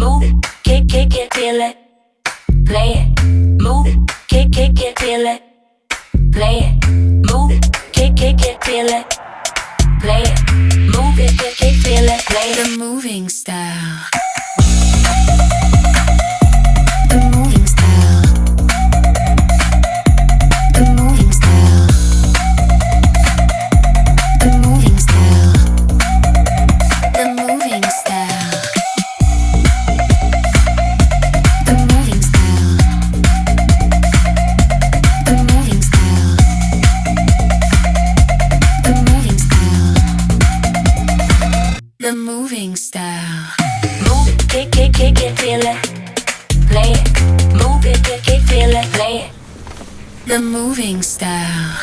Move, kick, feel it. Play it. Move, kick, feel it. Play it. Move, kick, feel it. Play it. Move it, kick, feel it. Play it. The moving style. The moving style. Move, kick, feel it. Play it. Move it, kick, feel it. Play it. The moving style.